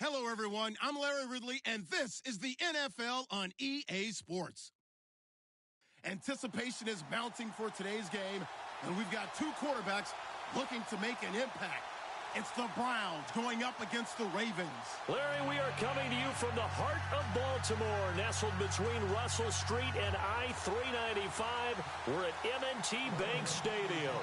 Hello, everyone. I'm Larry Ridley, and this is the NFL on EA Sports. Anticipation is mounting for today's game, and we've got two quarterbacks looking to make an impact. It's the Browns going up against the Ravens. Larry, we are coming to you from the heart of Baltimore, nestled between Russell Street and I-395. We're at M&T Bank Stadium.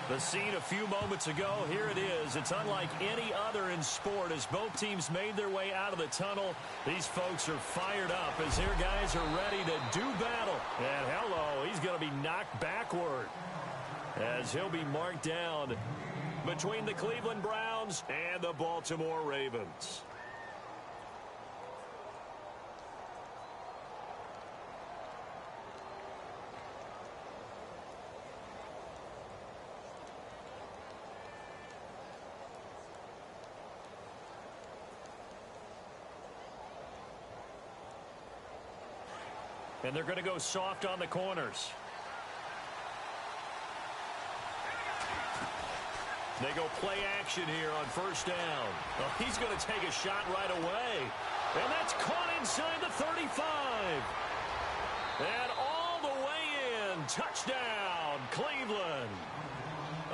The scene a few moments ago, here it is. It's unlike any other in sport as both teams made their way out of the tunnel. These folks are fired up as their guys are ready to do battle. And hello, he's going to be knocked backward as he'll be marked down between the Cleveland Browns and the Baltimore Ravens. And they're going to go soft on the corners. They go play action here on first down. Oh, he's going to take a shot right away. And that's caught inside the 35. And all the way in. Touchdown, Cleveland.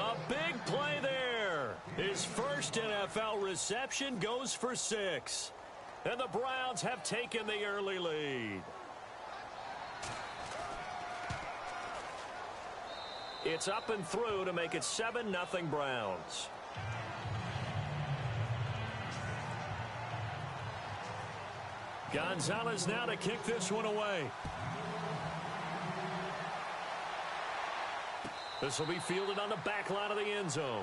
A big play there. His first NFL reception goes for 6. And the Browns have taken the early lead. It's up and through to make it 7-0 Browns. Gonzalez now to kick this one away. This will be fielded on the back line of the end zone.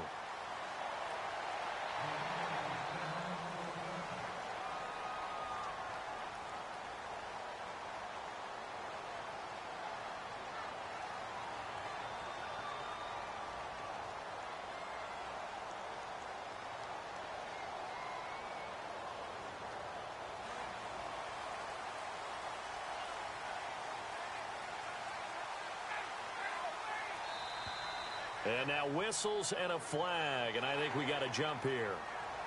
And now whistles and a flag, and I think we got a jump here.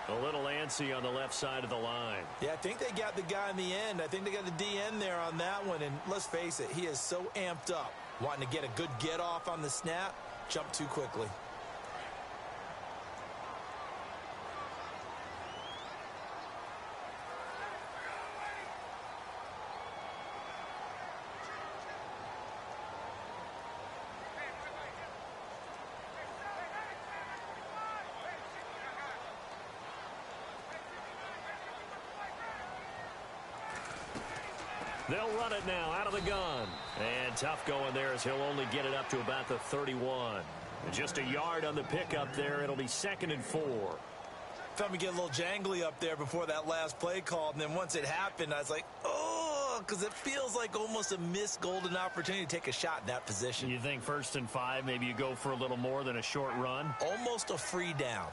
A little antsy on the left side of the line. Yeah, I think they got the guy in the end. I think they got the DN there on that one, and let's face it, he is so amped up, wanting to get a good get-off on the snap, jump too quickly. They'll run it now out of the gun. And tough going there as he'll only get it up to about the 31. And just a yard on the pickup there. It'll be 2nd and 4. Felt me get a little jangly up there before that last play called. And then once it happened, I was like, oh, because it feels like almost a missed golden opportunity to take a shot in that position. You think 1st and 5, maybe you go for a little more than a short run? Almost a free down.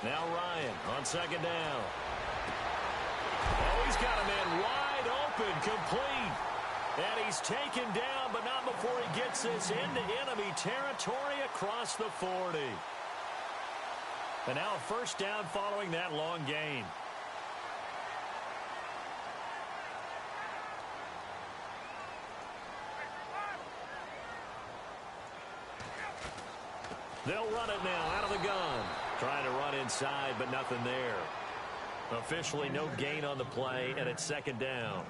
Now Ryan on 2nd down. Oh, he's got a man wide open, complete. And he's taken down, but not before he gets this into enemy territory across the 40. And now a first down following that long gain. They'll run it now out of the gun. Trying to run inside, but nothing there. Officially no gain on the play, and it's 2nd down.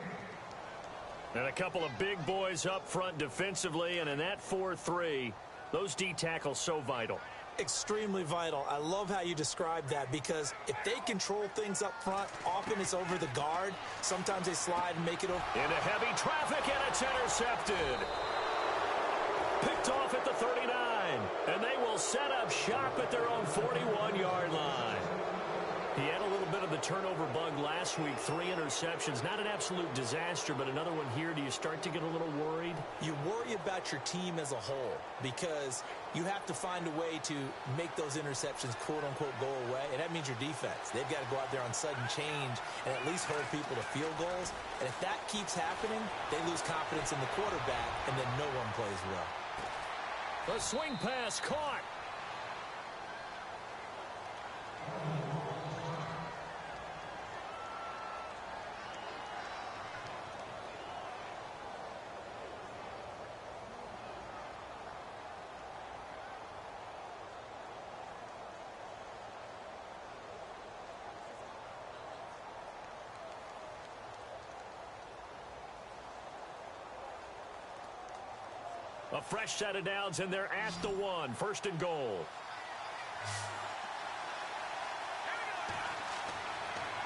And a couple of big boys up front defensively, and in that 4-3, those D tackles so vital. Extremely vital. I love how you describe that because if they control things up front, often it's over the guard. Sometimes they slide and make it over. Into heavy traffic, and it's intercepted. Picked off at the 39, and they will set up shop at their own 41-yard line. He had a little bit of the turnover bug last week. 3 interceptions. Not an absolute disaster, but another one here. Do you start to get a little worried? You worry about your team as a whole because you have to find a way to make those interceptions, quote-unquote, go away, and that means your defense. They've got to go out there on sudden change and at least hold people to field goals. And if that keeps happening, they lose confidence in the quarterback, and then no one plays well. The swing pass caught. A fresh set of downs, and they're at the 1. First and goal.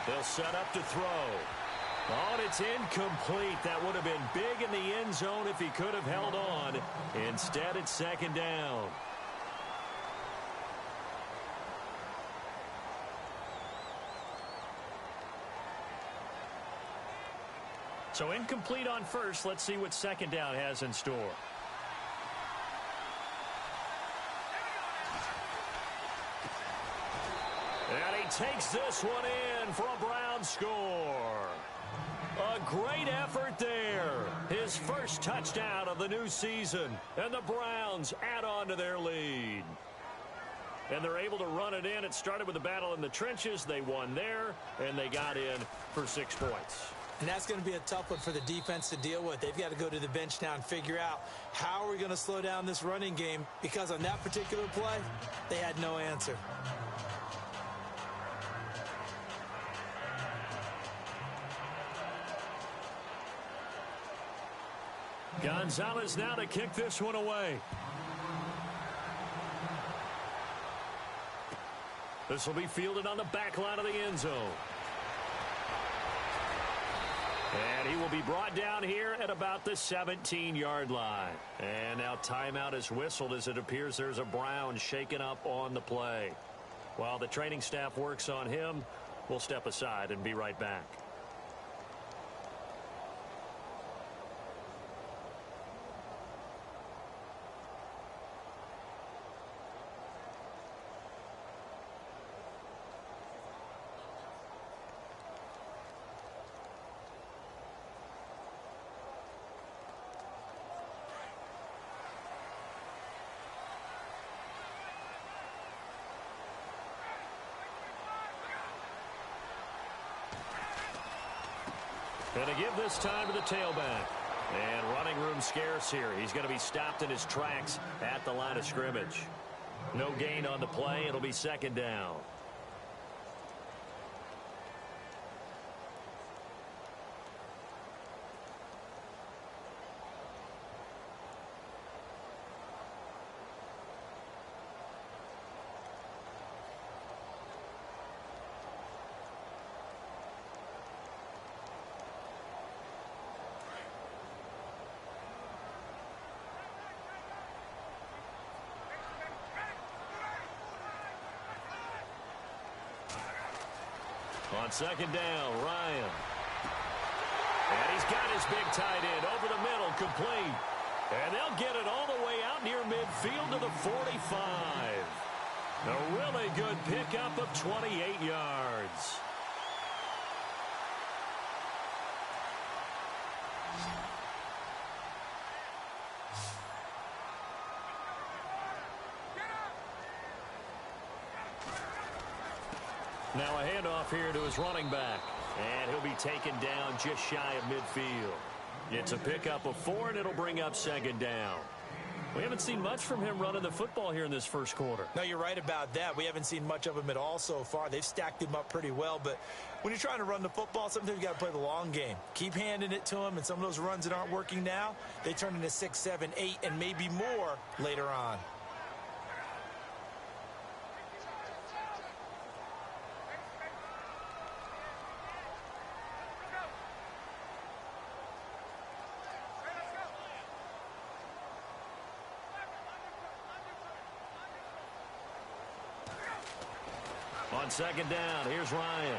They'll set up to throw. Oh, and it's incomplete. That would have been big in the end zone if he could have held on. Instead, it's second down. So incomplete on first. Let's see what second down has in store. And he takes this one in for a Brown score. A great effort there. His first touchdown of the new season. And the Browns add on to their lead. And they're able to run it in. It started with a battle in the trenches. They won there, and they got in for 6 points. And that's going to be a tough one for the defense to deal with. They've got to go to the bench now and figure out how are we going to slow down this running game, because on that particular play, they had no answer. Gonzalez now to kick this one away. This will be fielded on the back line of the end zone. And he will be brought down here at about the 17-yard line. And now timeout is whistled as it appears there's a Brown shaken up on the play. While the training staff works on him, we'll step aside and be right back. And to give this time to the tailback. And running room scarce here. He's going to be stopped in his tracks at the line of scrimmage. No gain on the play. It'll be second down. On second down, Ryan. And he's got his big tight end over the middle, complete. And they'll get it all the way out near midfield to the 45. A really good pickup of 28 yards. Now a handoff here to his running back. And he'll be taken down just shy of midfield. It's a pickup of 4, and it'll bring up second down. We haven't seen much from him running the football here in this first quarter. No, you're right about that. We haven't seen much of him at all so far. They've stacked him up pretty well. But when you're trying to run the football, sometimes you got to play the long game. Keep handing it to him, and some of those runs that aren't working now, they turn into 6, 7, 8, and maybe more later on. On second down, here's Ryan.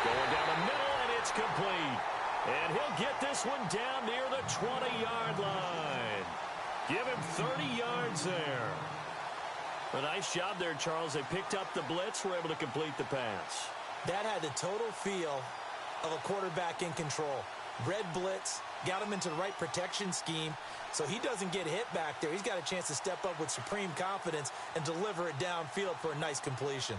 Going down the middle, and it's complete. And he'll get this one down near the 20-yard line. Give him 30 yards there. A nice job there, Charles. They picked up the blitz, were able to complete the pass. That had the total feel of a quarterback in control. Red blitz, got him into the right protection scheme, so he doesn't get hit back there. He's got a chance to step up with supreme confidence and deliver it downfield for a nice completion.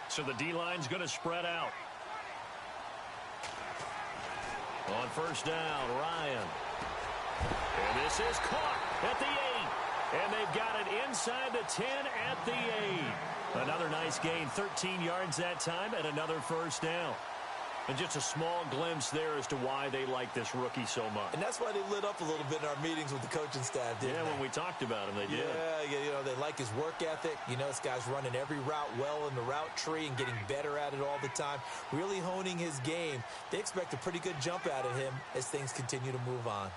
So the D-line's going to spread out. On first down, Ryan. And this is caught at the 8. And they've got it inside the 10 at the 8. Another nice gain, 13 yards that time, and another first down. And just a small glimpse there as to why they like this rookie so much. And that's why they lit up a little bit in our meetings with the coaching staff, didn't they? When we talked about him, they did. Yeah, you know, they like his work ethic. You know, this guy's running every route well in the route tree and getting better at it all the time, really honing his game. They expect a pretty good jump out of him as things continue to move on.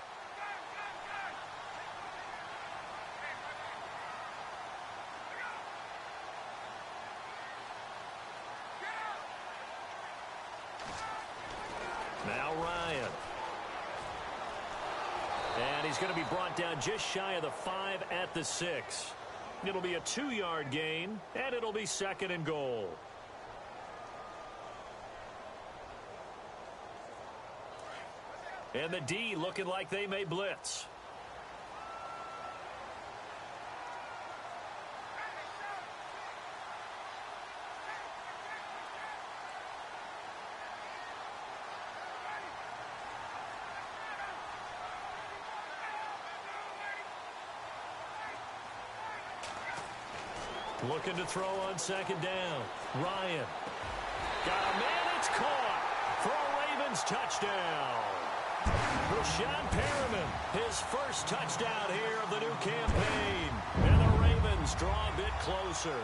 Now Ryan. And he's going to be brought down just shy of the 5 at the 6. It'll be a 2-yard gain, and it'll be 2nd and goal. And the D looking like they may blitz. Looking to throw on 2nd down. Ryan. Got a man, it's caught for a Ravens touchdown. Rashawn Perriman, his first touchdown here of the new campaign. And the Ravens draw a bit closer.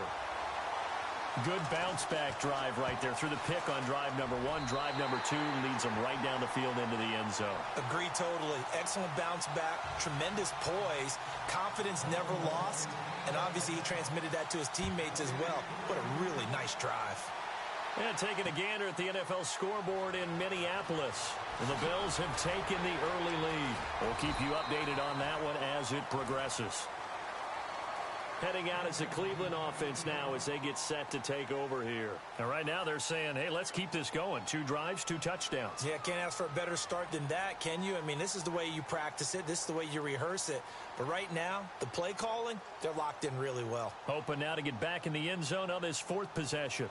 Good bounce-back drive right there. Through the pick on drive number 1. Drive number 2 leads them right down the field into the end zone. Agree totally. Excellent bounce-back. Tremendous poise. Confidence never lost. And obviously he transmitted that to his teammates as well. What a really nice drive. And taking a gander at the NFL scoreboard in Minneapolis. And the Bills have taken the early lead. We'll keep you updated on that one as it progresses. Heading out is the Cleveland offense now as they get set to take over here. And right now they're saying, hey, let's keep this going. 2 drives, 2 touchdowns. Yeah, can't ask for a better start than that, can you? I mean, this is the way you practice it. This is the way you rehearse it. But right now, the play calling, they're locked in really well. Hoping now to get back in the end zone on this 4th possession.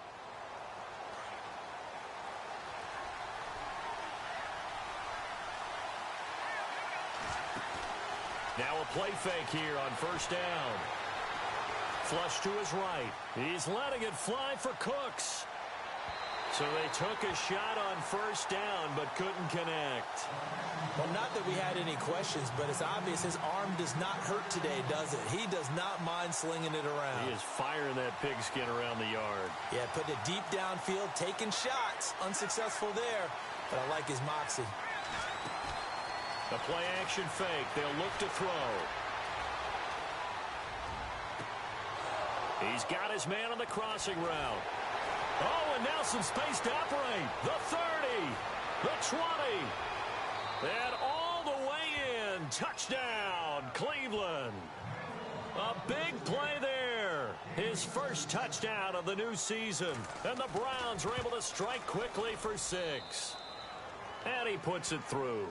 Now a play fake here on first down. Flush to his right. He's letting it fly for Cooks. So they took a shot on first down, but couldn't connect. Well, not that we had any questions, but it's obvious his arm does not hurt today, does it? He does not mind slinging it around. He is firing that pigskin around the yard. Yeah, putting it deep downfield, taking shots. Unsuccessful there, but I like his moxie. The play-action fake. They'll look to throw. He's got his man on the crossing route. Oh, and now some space to operate. The 30, the 20, and all the way in. Touchdown, Cleveland. A big play there. His first touchdown of the new season. And the Browns are able to strike quickly for 6. And he puts it through.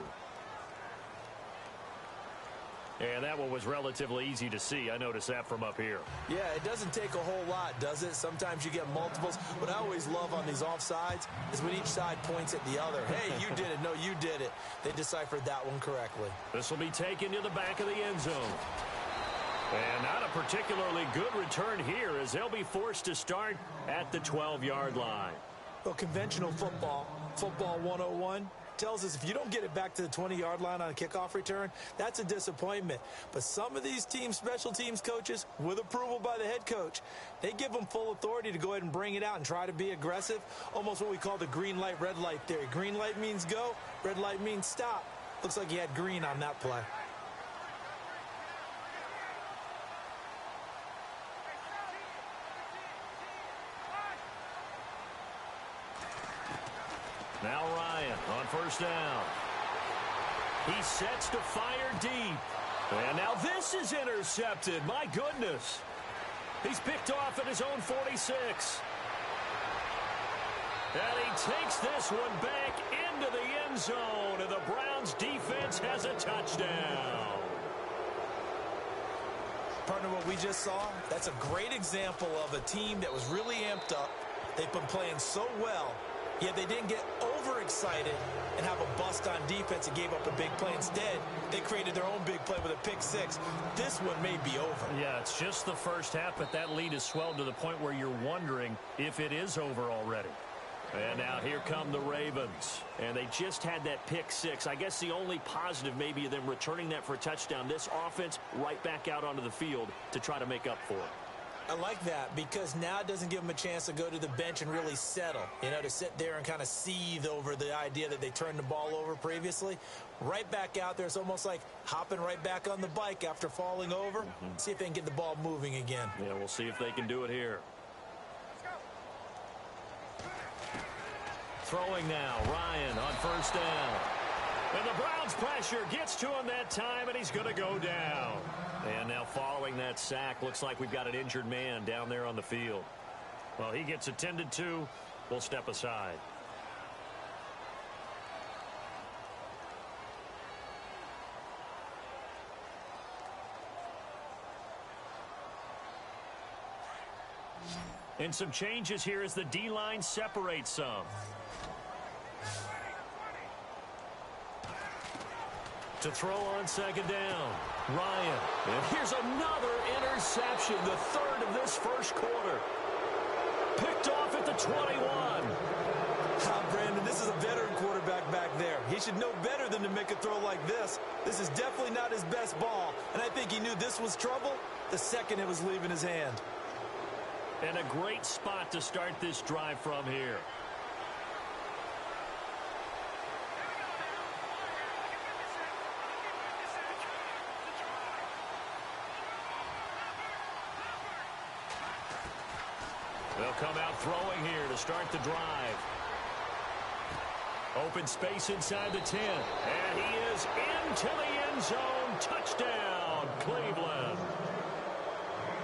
And that one was relatively easy to see. I noticed that from up here. Yeah, it doesn't take a whole lot, does it? Sometimes you get multiples. What I always love on these offsides is when each side points at the other. Hey, you did it. No, you did it. They deciphered that one correctly. This will be taken to the back of the end zone. And not a particularly good return here as they'll be forced to start at the 12-yard line. Well, conventional football 101, tells us if you don't get it back to the 20-yard line on a kickoff return, that's a disappointment. But some of these teams, special teams coaches, with approval by the head coach, they give them full authority to go ahead and bring it out and try to be aggressive, almost what we call the green light, red light theory. Green light means go, red light means stop. Looks like he had green on that play. Now Ryan on first down. He sets to fire deep. And now this is intercepted. My goodness. He's picked off at his own 46. And he takes this one back into the end zone. And the Browns defense has a touchdown. Partner, what we just saw, that's a great example of a team that was really amped up. They've been playing so well, yet they didn't get overexcited and have a bust on defense and gave up a big play. Instead, they created their own big play with a pick six. This one may be over. Yeah, it's just the first half, but that lead has swelled to the point where you're wondering if it is over already. And now here come the Ravens. And they just had that pick six. I guess the only positive maybe of them returning that for a touchdown. This offense right back out onto the field to try to make up for it. I like that because now it doesn't give them a chance to go to the bench and really settle. You know, to sit there and kind of seethe over the idea that they turned the ball over previously. Right back out there. It's almost like hopping right back on the bike after falling over. See if they can get the ball moving again. Yeah, we'll see if they can do it here. Throwing now, Ryan on first down. And the Browns pressure gets to him that time, and he's going to go down. And now following that sack, looks like we've got an injured man down there on the field. Well, he gets attended to. We'll step aside. And some changes here as the D-line separates some. To throw on second down, Ryan. And here's another interception, the third of this first quarter. Picked off at the 21. Brandon, this is a veteran quarterback back there. He should know better than to make a throw like this. This is definitely not his best ball, and I think he knew this was trouble the second it was leaving his hand. And a great spot to start this drive from here. They'll come out throwing here to start the drive. Open space inside the 10. And he is into the end zone. Touchdown, Cleveland.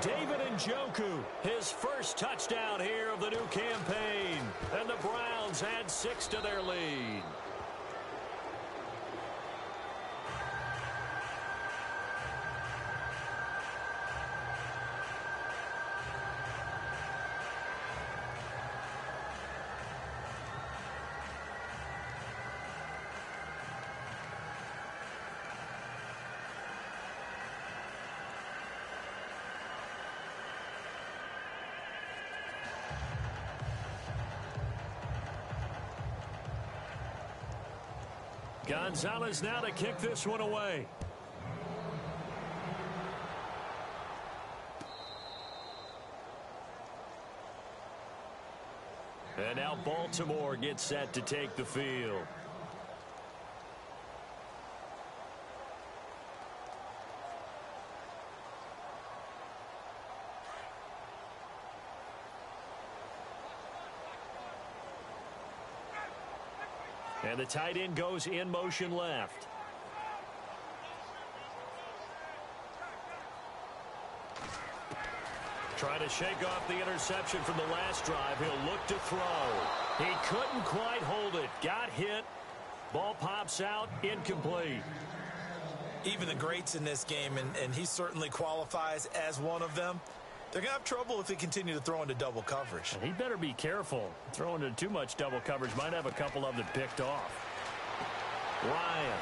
David Njoku, his first touchdown here of the new campaign. And the Browns add 6 to their lead. Gonzalez now to kick this one away. And now Baltimore gets set to take the field. And the tight end goes in motion left. Trying to shake off the interception from the last drive. He'll look to throw. He couldn't quite hold it. Got hit. Ball pops out. Incomplete. Even the greats in this game, and he certainly qualifies as one of them, they're going to have trouble if they continue to throw into double coverage. And he better be careful. Throwing into too much double coverage might have a couple of them picked off. Ryan.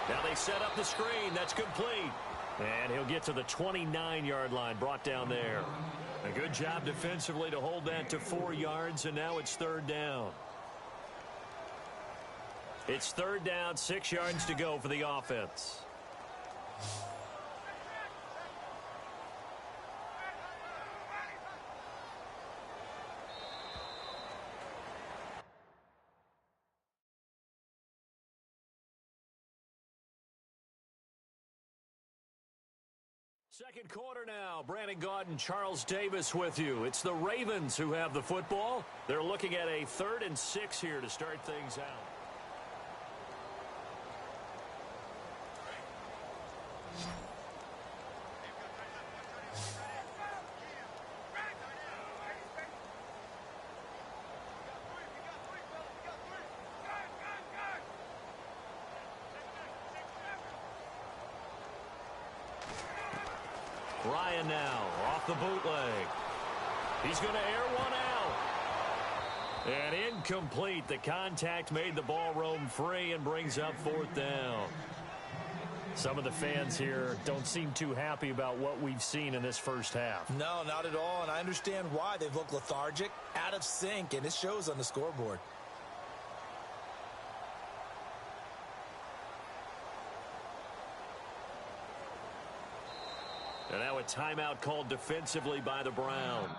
Now they set up the screen. That's complete. And he'll get to the 29-yard line, brought down there. A good job defensively to hold that to 4 yards, and now it's third down. It's third down, 6 yards to go for the offense. Second quarter now. Brandon Gaudin and Charles Davis with you. It's the Ravens who have the football. They're looking at a 3rd and 6 here to start things out. Ryan now off the bootleg. He's going to air one out. And incomplete. The contact made the ball roam free and brings up 4th down. Some of the fans here don't seem too happy about what we've seen in this first half. No, not at all, and I understand why. They've looked lethargic, out of sync, and it shows on the scoreboard. And now a timeout called defensively by the Browns.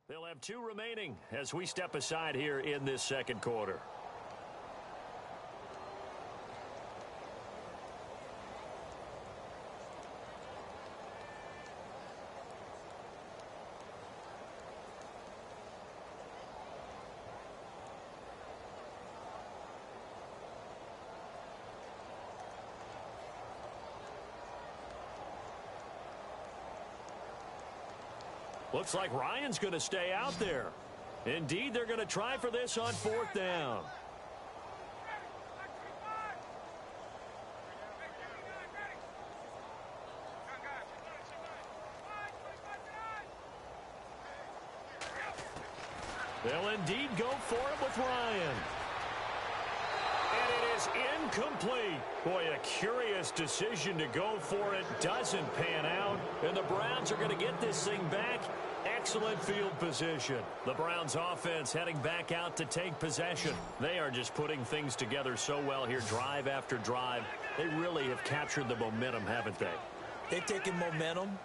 They'll have 2 remaining as we step aside here in this second quarter. Looks like Ryan's going to stay out there. Indeed, they're going to try for this on 4th down. They'll indeed go for it with Ryan. And it is incomplete. Boy, a curious decision to go for it. Doesn't pan out. And the Browns are going to get this thing back. Excellent field position. The Browns offense heading back out to take possession. They are just putting things together so well here, drive after drive. They really have captured the momentum, haven't they? They've taken momentum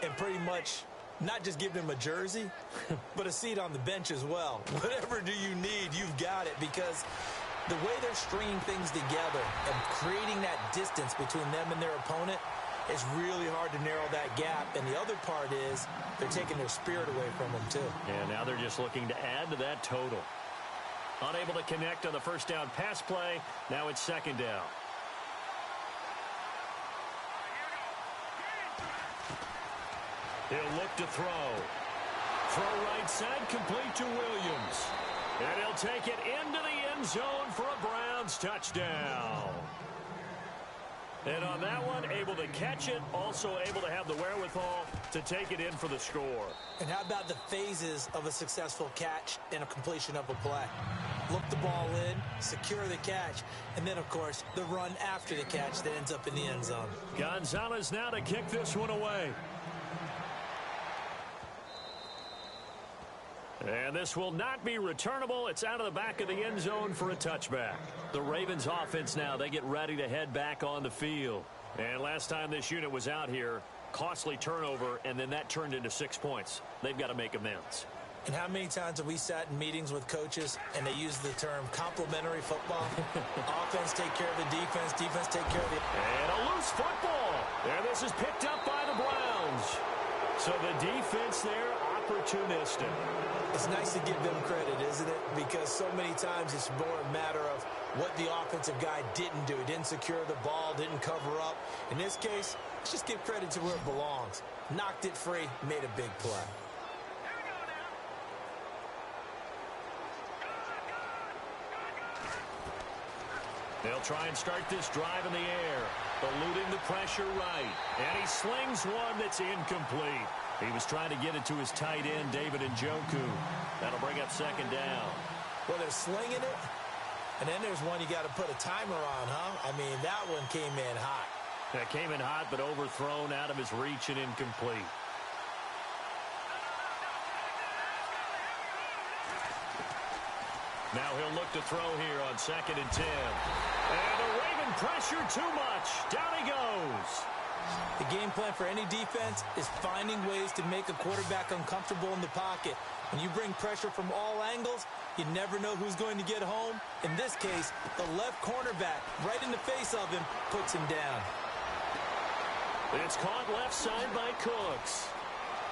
and pretty much not just given him a jersey, but a seat on the bench as well. Whatever do you need, you've got it, because the way they're stringing things together and creating that distance between them and their opponent, it's really hard to narrow that gap. And the other part is they're taking their spirit away from them, too. And now they're just looking to add to that total. Unable to connect on the first down pass play. Now it's 2nd down. He'll look to throw. Throw right side, complete to Williams. And he'll take it into the end zone for a Browns touchdown. And on that one, able to catch it, also able to have the wherewithal to take it in for the score. And how about the phases of a successful catch and a completion of a play? Look the ball in, secure the catch, and then, of course, the run after the catch that ends up in the end zone. Gonzalez now to kick this one away. And this will not be returnable. It's out of the back of the end zone for a touchback. The Ravens offense now, they get ready to head back on the field. And last time this unit was out here, costly turnover, and then that turned into 6 points. They've got to make amends. And how many times have we sat in meetings with coaches and they use the term complementary football? Offense take care of the defense, defense take care of the... And a loose football. And this is picked up by the Browns. So the defense there, opportunistic. It's nice to give them credit, isn't it? Because so many times it's more a matter of what the offensive guy didn't do. Didn't secure the ball, didn't cover up. In this case, let's just give credit to where it belongs. Knocked it free, made a big play. They'll try and start this drive in the air, eluding the pressure right. And he slings one that's incomplete. He was trying to get it to his tight end, David Njoku. That'll bring up 2nd down. Well, they're slinging it, And then there's one you got to put a timer on, huh? I mean, that one came in hot. That came in hot, but overthrown, out of his reach and incomplete. Now he'll look to throw here on 2nd and 10. And the Raven pressure too much. Down he goes. The game plan for any defense is finding ways to make a quarterback uncomfortable in the pocket. When you bring pressure from all angles, you never know who's going to get home. In this case, the left cornerback, right in the face of him, puts him down. It's caught left side by Cooks.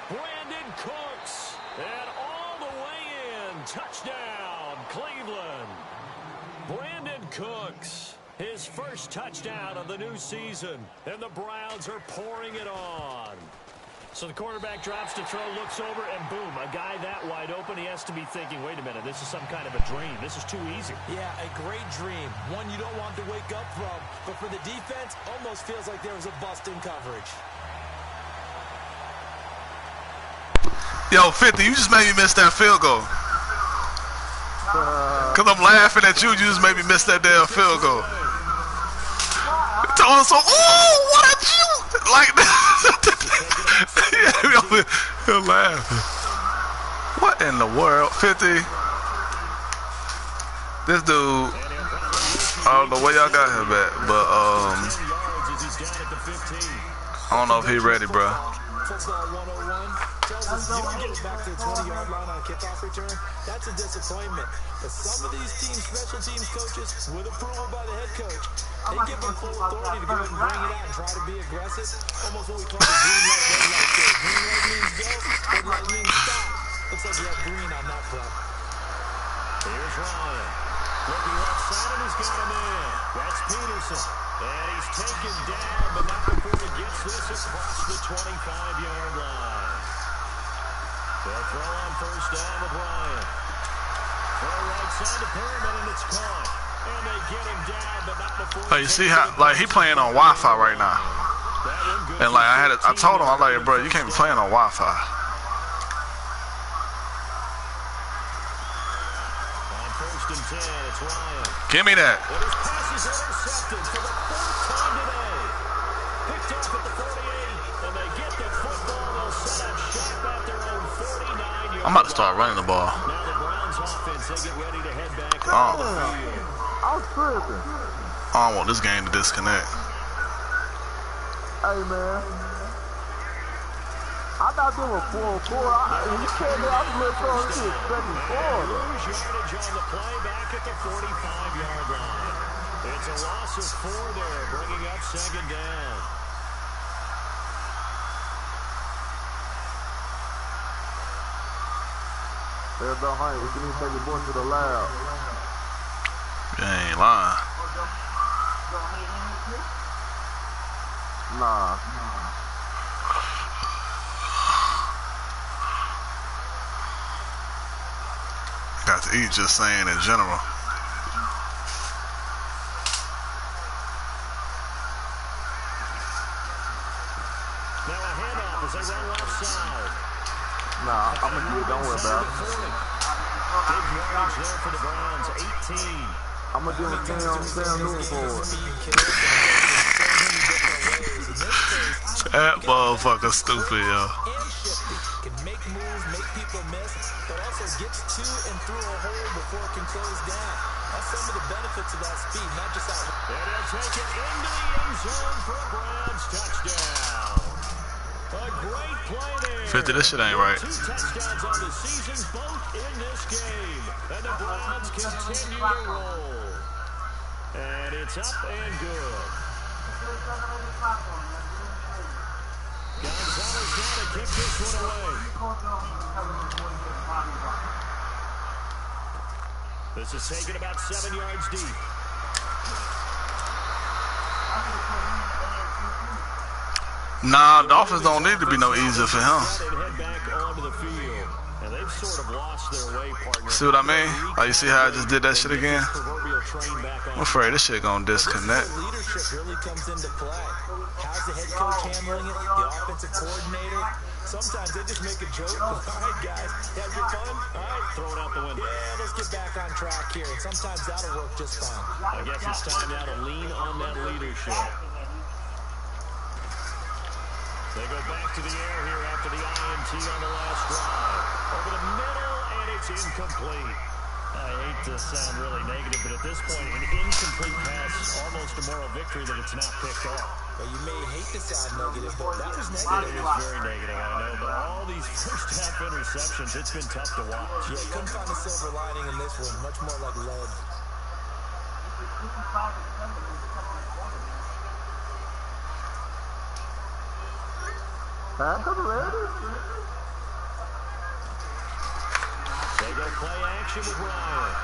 Brandon Cooks. And all the way in. Touchdown, Cleveland. Brandon Cooks. His first touchdown of the new season. And the Browns are pouring it on. So the quarterback drops to throw, looks over, and boom, a guy that wide open, he has to be thinking, wait a minute, this is some kind of a dream. This is too easy. Yeah, a great dream. One you don't want to wake up from. But for the defense, almost feels like there was a bust in coverage. Yo, 50, you just made me miss that field goal. Because I'm laughing at you, you just made me miss that damn field goal. Told us so, oh, what a you? Like that. He'll laugh. What in the world? 50. This dude, I don't know where y'all got him at, but I don't know if he ready, bro. Football 101 tells us you don't get back to the 20-yard line on a kickoff return. That's a disappointment. But some of these special teams coaches, with approval by the head coach, they give them full authority to go and bring it out and try to be aggressive. Almost what we call the green light, red light there. Green light means go, red light means stop. Looks like you have green on that front. Here's Ryan. Looking left side, and he's got him in. That's Peterson. And he's taken down, but not before he gets this across the 25-yard line. They'll throw on first down with Ryan. Throw right side to Perriman, and it's caught. And they get him down, but not before. Like, you see how, like, he playing on Wi-Fi right now. And like I told him, I'm like, bro, you can't be playing on Wi-Fi. On first and 10, it's Ryan. Give me that. And his pass is intercepted for the fourth time today. Picked off at the 48, and they get the football. They'll set up shop at their own 49-yard line. I'm about to start running the ball. Now the Browns offense, they get ready to head back on the field. I'm tripping. I don't want this game to disconnect. Hey, man. I thought they were 4-4. You can't let us look on to the second quarter. Lose yardage on the play back at the 45-yard line. It's a loss of 4 there, bringing up second down. There's no honey. We can even take the boy to the lab. You ain't lying. Nah. Got to eat, just saying in general. Now a handoff as they run left side. Nah, I'm going to do it. Don't worry about it. Big yardage there for the Browns, 18. I'm going to give him Sam Newton for it. That motherfucker stupid, yo. Can make moves, make people miss, but also gets to and through a hole before it can close down. That's some of the benefits of that speed, not just that. And he'll take it into the end zone for a Browns touchdown. A great play there. 50, this shit ain't right. 2 touchdowns on the season, both in this game. And the Browns continue to roll. And it's up and good. Gonzalez got to kick this one away. This is taken about 7 yards deep. Nah, the offense don't need to be no easier for him. Head back onto the field. And they've sort of lost their way, partner. See what I mean? Like, you see how I just did that shit again? I'm afraid this shit gonna disconnect. Leadership really comes into play. How's the head coach handling it? The offensive coordinator? Sometimes they just make a joke. All right, guys, have your fun. All right, Throw it out the window. yeah, let's get back on track here. And sometimes that'll work just fine. I guess it's time now to lean on that leadership. They go back to the air here after the INT on the last drive. Over the middle, and it's incomplete. I hate to sound really negative, but at this point, an incomplete pass is almost a moral victory that it's not picked off. Well, you may hate to sound negative, but that was It negative. was very negative, I know, but all these first-half interceptions, it's been tough to watch. Yeah, couldn't find a silver lining in this one. Much more like lead. Pass is ready. They go play action with Ryan.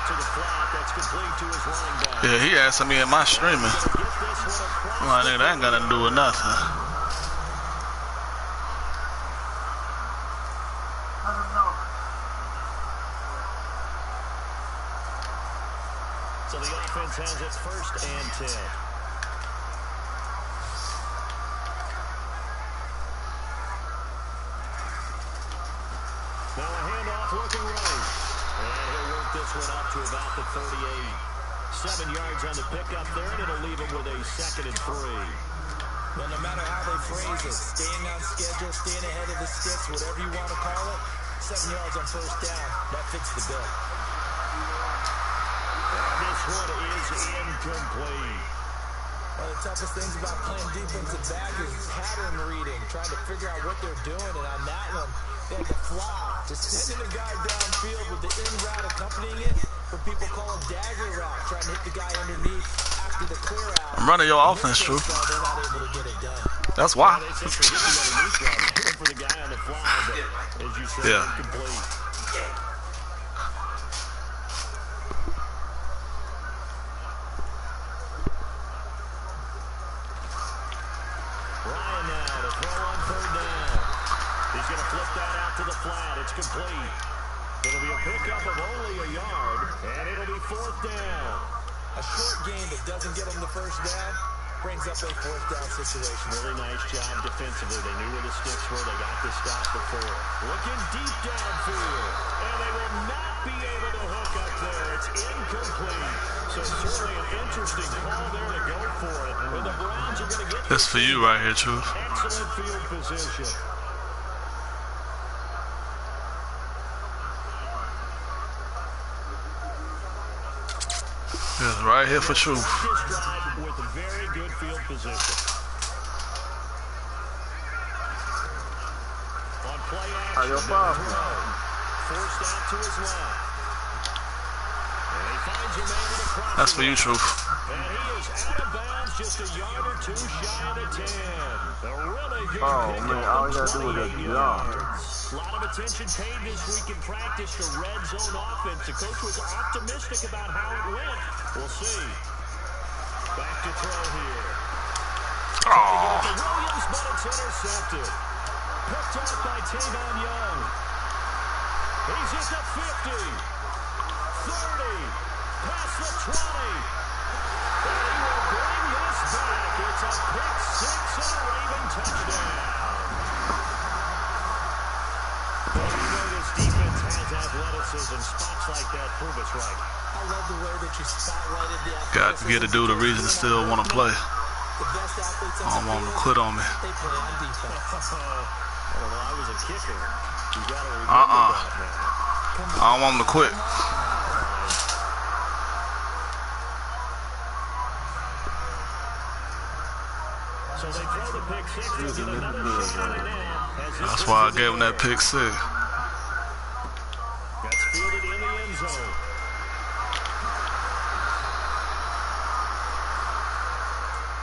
To the flat, that's complete to his running back. Yeah, he asking me in my streaming. I'm like, nigga, that ain't got nothing to do with nothing. So the offense has its first and 10. Now a handoff looking right. And he'll work this one up to about the 38. 7 yards on the pickup there, and it'll leave him with a 2nd and 3. Well, no matter how they phrase it, staying on schedule, staying ahead of the sticks, whatever you want to call it, 7 yards on first down, that fits the bill. And this one is incomplete. One of the toughest things about playing defensive back is pattern reading, trying to figure out what they're doing, and on that one, they had to fly, just sending a guy downfield with the in route accompanying it, what people call a dagger route, trying to hit the guy underneath after the clear out. I'm running your offense, True. They're not able to get it done. That's why. They said forget the underneath route for the guy on the fly, but as you said, Yeah. incomplete. Ryan now to throw on 3rd down. He's going to flip that out to the flat. It's complete. It'll be a pickup of only a yard, and it'll be 4th down. A short game that doesn't get them the first down brings up a 4th down situation. Really nice job defensively. They knew where the sticks were. They got the stop before. Looking deep downfield, and they will not be able to hook up there. It's incomplete. So certainly an interesting call there to go for it. And the Browns are going to get This for you right here, Truth. excellent field position. It's right here for Truth. This drive with very good field position. On play action, Your father. forced out to his left. And he finds a man with a crossing That's for you, route. Truth. And he is out of bounds, just a yard or two shy of the 10. A really good Oh, pickup man, all you of gotta do is 28 jump. yards. A lot of attention paid this week in practice to red zone offense. The coach was optimistic about how it went. We'll see. Back to throw here. Oh, Williams, but it's intercepted. Picked up by Tavon Young. He's at the 50. 30. Past the 20. And he will bring this back. It's a pick 6 and a Raven touchdown. Well, you know this defense has athleticism. Spots like that prove us right. I love the way that you spotlighted the got to get a dude a reason to still want to play. The best athletes I don't want him to quit on me. They play on defense. I don't know. I was a kicker. You got to remember that now. I don't want him to quit. So they throw the pick 6. They'll get another shot at it now. That's why I gave him that pick 6. That's fielded in the end zone.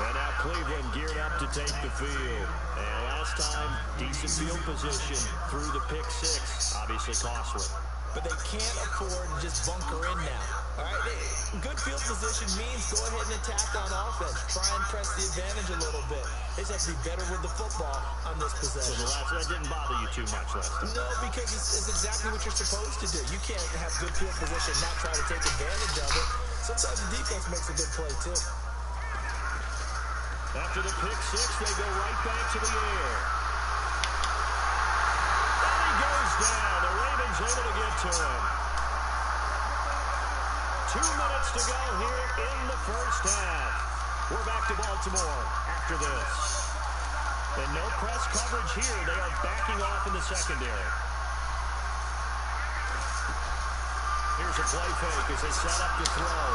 And now Cleveland geared up to take the field. And last time, decent field position through the pick 6. Obviously costly. But they can't afford to just bunker in now. All right, good field position means go ahead and attack on offense. Try and press the advantage a little bit. They just have to be better with the football on this possession. So that didn't bother you too much last time? No, because it's exactly what you're supposed to do. You can't have good field position and not try to take advantage of it. Sometimes the defense makes a good play, too. After the pick 6, they go right back to the air. able to get to him. 2 minutes to go here in the first half. We're back to Baltimore after this. And no press coverage here. They are backing off in the secondary. Here's a play fake as they set up to throw.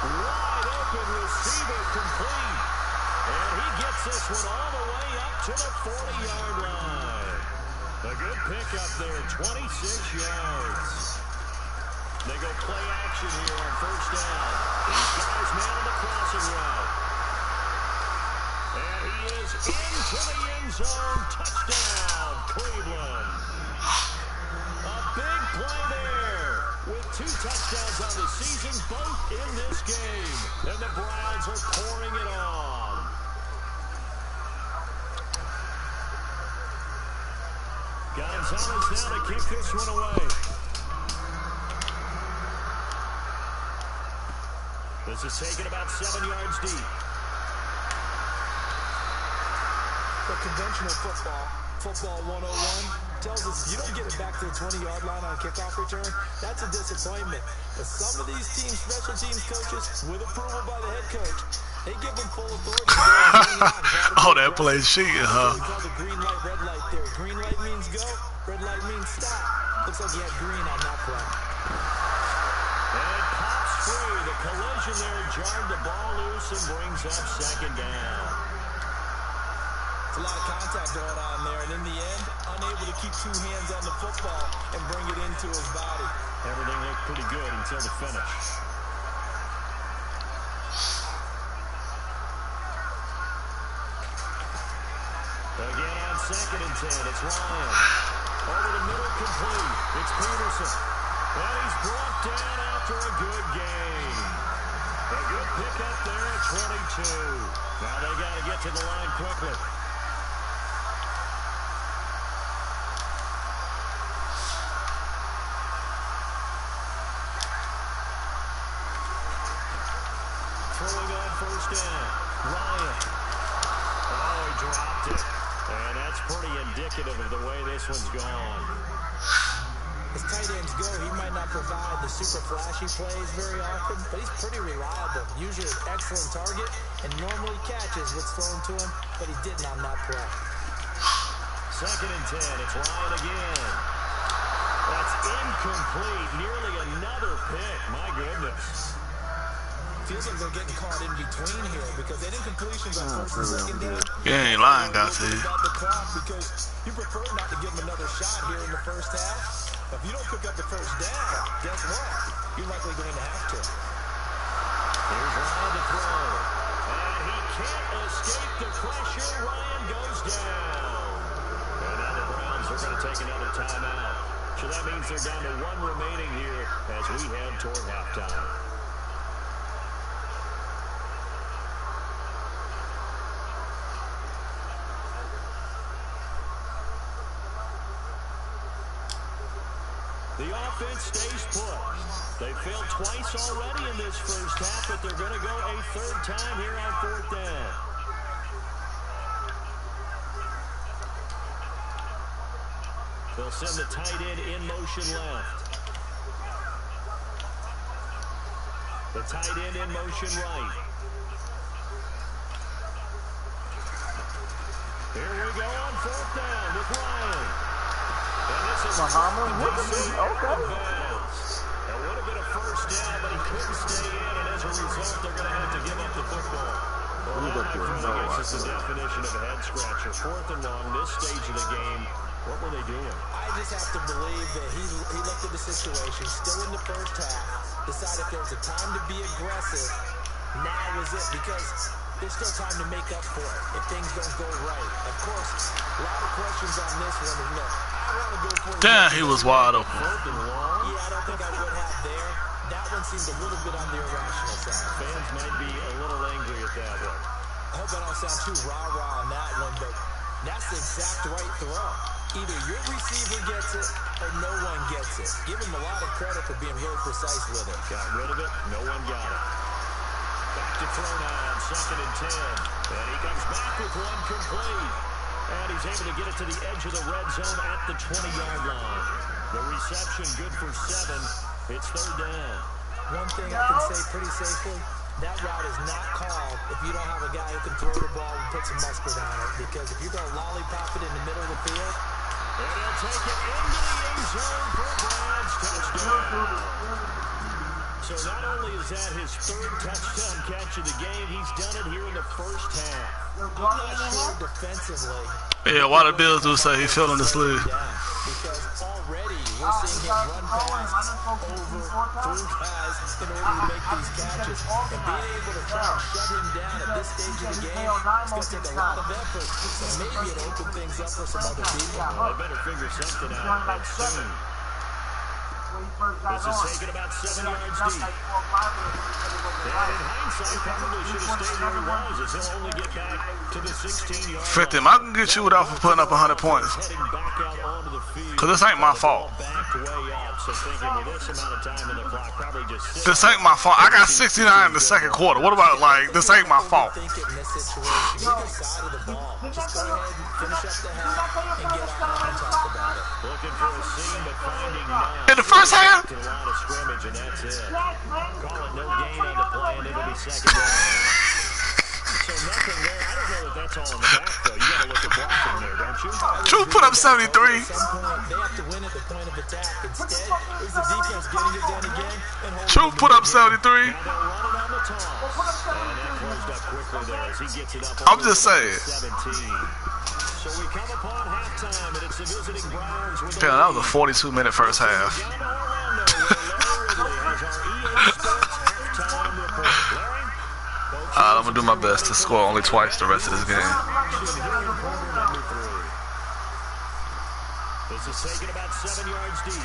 Wide open receiver complete. And he gets this one all the way up to the 40-yard line. A good pickup there, 26 yards. They go play action here on first down. These guys man on the crossing route. And he is into the end zone. Touchdown, Cleveland. A big play there with 2 touchdowns on the season, both in this game. And the Browns are pouring it on. Gonzalez now to kick this one away. This is taken about 7 yards deep. The conventional football 101, tells us you don't get it back to the 20-yard line on a kickoff return. That's a disappointment. But some of these teams, special teams coaches, with approval by the head coach, they give them full authority. Oh, that play cheating, huh? We call the green light, red light theory. Green light means go, red light means stop. Looks like he had green on that play. And it pops free. The collision there jarred the ball loose and brings up second down. It's a lot of contact going on there, and in the end, unable to keep 2 hands on the football and bring it into his body. Everything looked pretty good until the finish. Again on 2nd and 10, it's Ryan. Over the middle, complete. It's Peterson. And he's brought down after a good game. A good pickup there at 22. Now they got to get to the line quickly. Throwing on first down. Ryan. Oh, he dropped it. And that's pretty indicative of the way this one's gone. As tight ends go, he might not provide the super flashy plays very often, but he's pretty reliable. Usually an excellent target and normally catches what's thrown to him, but he didn't on that play. 2nd and 10, it's Ryan again. That's incomplete. Nearly another pick. My goodness. Feels like they're getting caught in between here because they didn't completions on 1st and 2nd down. You ain't lying, guys. Because you prefer not to give them another shot here in the first half. If you don't pick up the first down, guess what? You're likely going to have to. Here's Ryan to throw. And he can't escape the pressure. Ryan goes down. And now the Browns are going to take another timeout. So that means they're down to 1 remaining here as we head toward halftime. The offense stays put. They failed twice already in this first half, but they're going to go a 3rd time here on 4th down. They'll send the tight end in motion left. The tight end in motion right. Here we go on 4th down with Ryan. And this is Muhammad Wilkerson, okay. That would have been a first down, but he couldn't stay in, and as a result, they're going to have to give up the football. Well, that is the definition of a head-scratcher. 4th and long, this stage of the game, what were they doing? I just have to believe that he looked at the situation, still in the first half, decided if there was a time to be aggressive, now is it, because there's still time to make up for it if things don't go right. Of course, a lot of questions on this one. And look, I want to go for it. Damn, he was wide open. Yeah, I don't think I would have there. That one seemed a little bit on the irrational side. Fans might be a little angry at that one. I hope I don't sound too rah-rah on that one, but that's the exact right throw. Either your receiver gets it or no one gets it. Give him a lot of credit for being really precise with it. Got rid of it. No one got it. Back to throw now on 2nd and 10. And he comes back with one complete. And he's able to get it to the edge of the red zone at the 20-yard line. The reception good for 7. It's 3rd down. One thing I can say pretty safely, that route is not called if you don't have a guy who can throw the ball and put some mustard on it. Because if you're going to lollipop it in the middle of the field, and he'll take it into the end zone for a Browns touchdown. So not only is that his 3rd touchdown catch of the game, he's done it here in the first half. I'm not sure defensively. Yeah, why the Bills do say he's feeling the sleeve? Because already we're seeing him run past over through guys in order to make these catches. And being able to try and shut him down at this stage of the game, it's going to take a lot of effort. So maybe it'll open things up for some other people. They better figure something out soon. This is taken about 7 yards deep. And in hindsight, probably should have stayed where he was, as he'll only get back to the 16-yard line. 50, I can get you without for putting up 100 points. Because this ain't my fault. This ain't my fault. I got 69 in the 2nd quarter. What about, like, this ain't my fault? In the first half? So nothing there. I don't know that that's all in the back, though. You got to look at blocking there, don't you? True put up 73. They have to win at the point of attack. Instead, is the defense getting it done again? True put up 73. Now they'll run it on the toss. And that closed up quickly there as he gets it up. I'm just saying. 17. So we come upon halftime, and it's the visiting Browns with Yeah, that was a 42-minute first half. I'm going to do my best to score only twice the rest of this game. This is taken about 7 yards deep.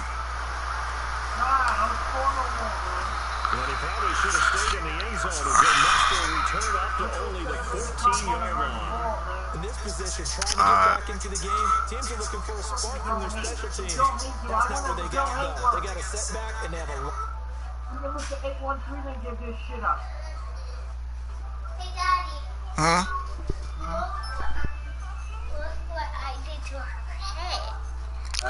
Well, he probably should have stayed in the end zone as they must return up to only the 14-yard line. In this position, trying to get back into the game, teams are looking for a spark from their special teams. That's not what they got, though. They got a setback, and they have a... You can look at 813 and give this shit up. Hey, Daddy. Huh? Look what I did to her hair.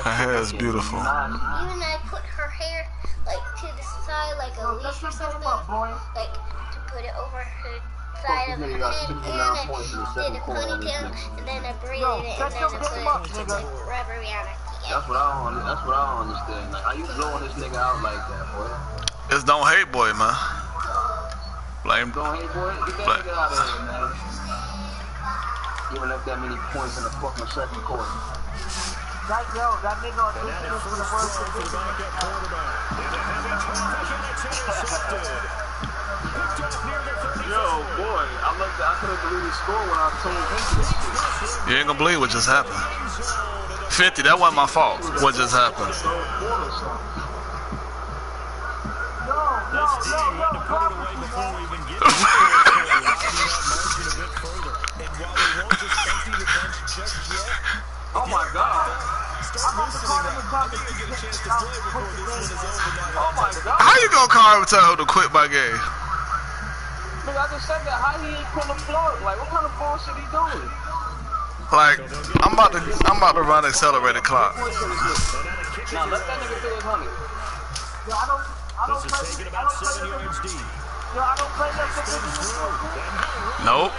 Her hair is beautiful. Even I put her hair, like, to the side, like a leash or something. Like, to put it over her side of her head. And I did a ponytail, and then I braided it, and then I put like, rubber around it. That's what I don't understand. Like, how you blowing this nigga out like that, boy? It's Don't Hate Boy, man. Blame. Don't hate, boy. Get that nigga out of here, man. Giving up that many points in the fucking 2nd quarter. That nigga on this shit for the worst of the backup quarterback. Yo, boy, I couldn't believe the score when I told him. You ain't gonna believe what just happened. 50, that wasn't my fault. What just happened? Oh my God. Oh my God. How you gonna call him and tell him to quit my game? Nigga, I just said that. How he ain't pulling the floor? Like, what kind of bullshit he doing? Like, I'm about to run accelerated clock. Now let that nigga do his 100. This is taken about 7 yards deep. I don't play that shit. Nope.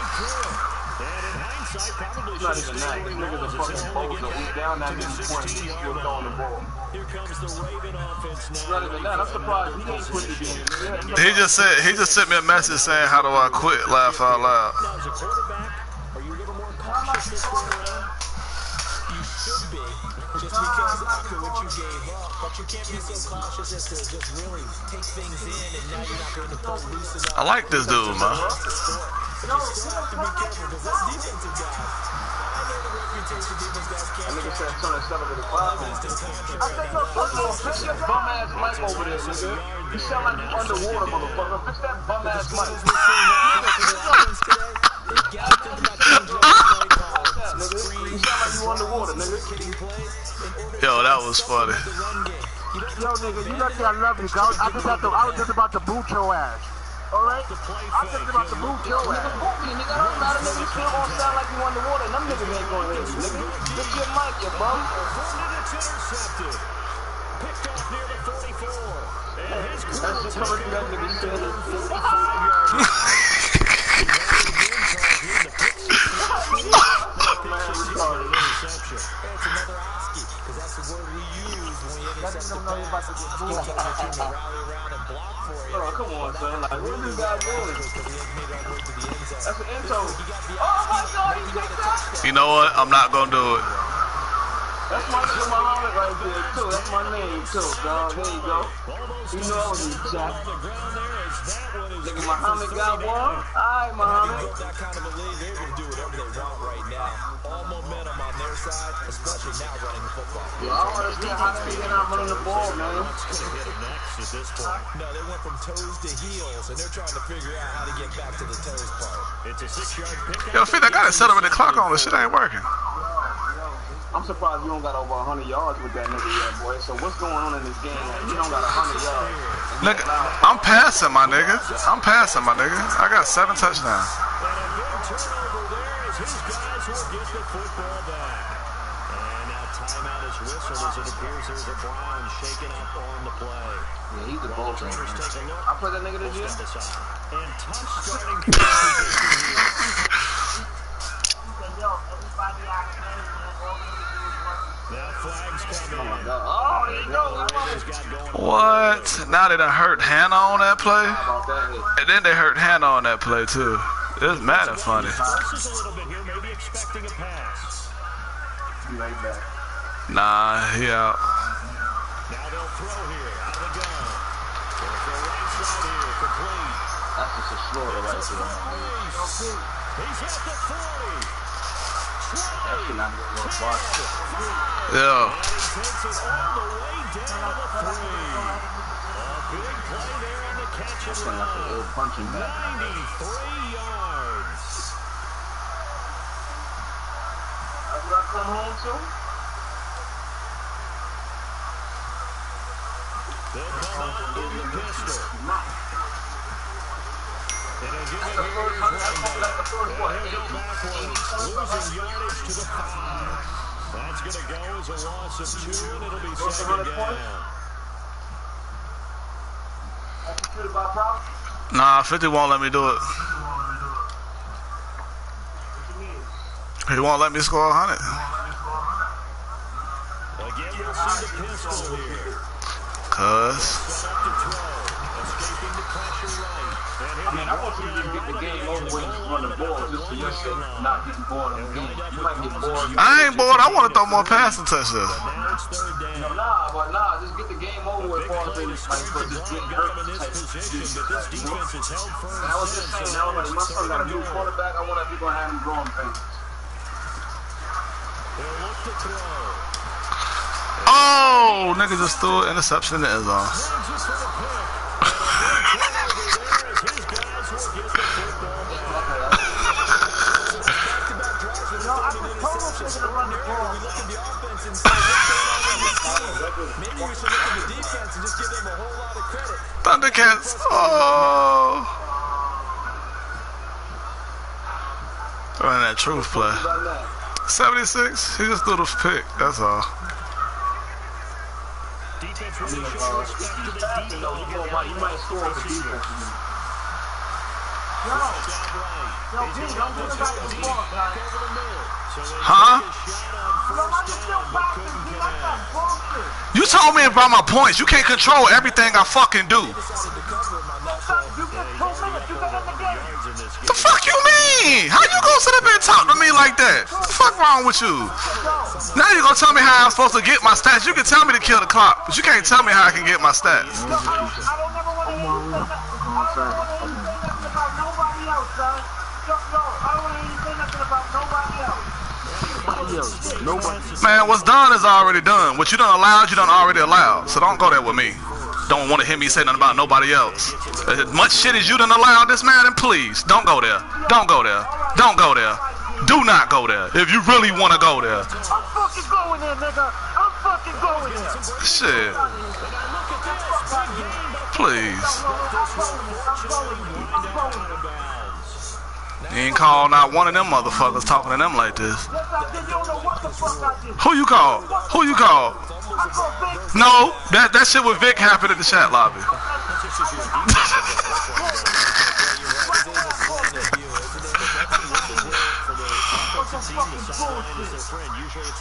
And in hindsight, probably It's not even that. These niggas are fucking bozo. We down that many points. He's still throwing the ball. Here comes the Raven offense now. It's not even that. I'm surprised he ain't quit the game. He just sent me a message saying, how do I quit? Laugh out loud. Now, as a quarterback, are you a little more cautious this way around? You should be, just because after what you gave up. But you can't be so cautious as to just really take things in, and now you're not going to pull loose enough. I like this dude, man. You still have to be careful, because that's defensive guys. I know the reputation defense guys can't. That nigga said turn 7 to the 5. I think fix your bum ass mic over there, nigga. You sound like you underwater, motherfucker. Fix that bum ass mic. You sound like you underwater, nigga. Yo, that was funny. Yo, nigga, you lucky I love you. I was just about to boot your ass. Alright? I was just about to boot your ass. Nigga, boot me, nigga. I don't know. Nigga, you still gonna sound like you underwater. Them niggas ain't gonna hear you, nigga. Fix your mic, you bum. That's just coming through that nigga's field. It's another Oski, because that's the word we use when we intercept the pass. Keep telling the team to rally around and block for you. Oh, come on, son. Like, what is this guy doing? That's an end zone. Oh, my God, he picked that. You know what? I'm not gonna do it. That's my nigga Muhammad right there, too. That's my name, too, dog. There you go. You know I was in the chat. Nigga Muhammad got one. Alright, Muhammad. That kind of a lead, they're able to do whatever they want right now. All momentum on their side, especially now running the football. Yo, I don't understand how they're not running the ball, man. No, they went from toes to heels, and they're trying to figure out how to get back to the toes part. It's a 6-yard pick. Yo, Fit, I got it set up with the clock on. This shit ain't working. I'm surprised you don't got over 100 yards with that nigga yet, boy. So what's going on in this game? You don't got 100 yards. Nigga, I'm passing, my nigga. I'm passing, my nigga. I got 7 touchdowns. And a big turnover there as his guys will get the football back. And now timeout is whistled as it appears there's a Brown shaking up on the play. Yeah, he's the ball trainer. Take a look. I put that nigga to jail. And tough starting position here. Now flags come in. Oh, there you go. What? Now they done hurt Hannah on that play? How about that hit? And then they hurt Hannah on that play, too. It's mad and funny. Forces a little bit here, maybe expecting a pass. Be right back. Nah, he out. Now they'll throw here, out of the gun. They'll throw right side here, complete. That's just a slaughter right there. He's at the 40. That's not even a box. Yeah. And he takes it all the way down to the 3. A big play there on the catch and run. Like a little punching bag. 93 yards. That's what I come home to. They'll come out in the pistol. And he'll give it here to his running back. And he'll go backwards, losing yardage to the 5. That's going to go as a loss of 2, and it'll be second down. Nah, 50 won't let me do it. He won't let me score 100. Again, we'll see the pistol here. Cuz. Set up to throw. Escaping the pressure right. I mean, I want you to just get the game over with and run the ball just for your sake, not getting bored on the game. You might get bored. I ain't bored. I want to throw more passing touchdowns. Now it's third down. Nah, just get the game over with. Big play to start the drive, got him in this position, but this defense is held firm. I was just saying, now like, my son got a new quarterback. I want to be going to have him growing pains. They'll look to throw. Oh, nigga just threw an interception in the end zone. Just for the pick. And a big play over there as his guys will get the football back. Back-to-back drives with interceptions here. We look at the offense and say, what's going on with this team? Maybe we should look at the defense and just give them a whole lot of credit. Thundercats. Oh. Throwing that truth play. 76. He just threw the pick. That's all. Defense really showing respect to the defense. You might score with the defense. Huh? You told me about my points. You can't control everything I fucking do. The fuck you mean? How you gonna sit up and talk to me like that? What the fuck wrong with you? Now you gonna tell me how I'm supposed to get my stats. You can tell me to kill the clock, but you can't tell me how I can get my stats. Man, what's done is already done. What you done allowed, you done already allowed. So don't go there with me. Don't want to hear me say nothing about nobody else. As much shit as you done allowed this man, then please, don't go there. Don't go there. Don't go there. Do not go there if you really want to go there. I'm fucking going there, nigga. I'm fucking going there. Shit. Please. You ain't call not one of them motherfuckers talking to them like this. Who you call? Who you call? No, that shit with Vic happened in the chat lobby.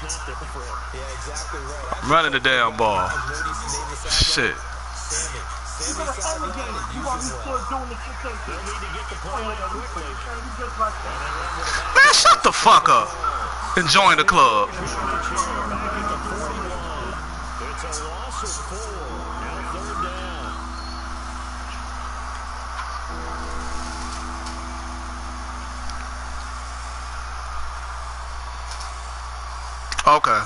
just not there for him. Yeah, exactly right. Running the damn ball. Shit. You could have ended the game. You want me still doing the shit that They'll need to get the play out quickly. Man, shut the fuck up and join the club. It's a loss of 4. Now 3rd down. Okay.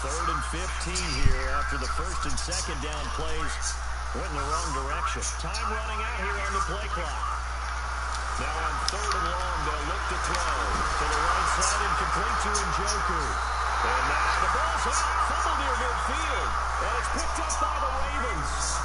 Third and 15 here after the 1st and 2nd down plays went in the wrong direction. Time running out here on the play clock. Now on 3rd and long, they'll look to throw to the right side and complete to Njoku. And now the ball's out, fumbled near midfield, and it's picked up by the Ravens.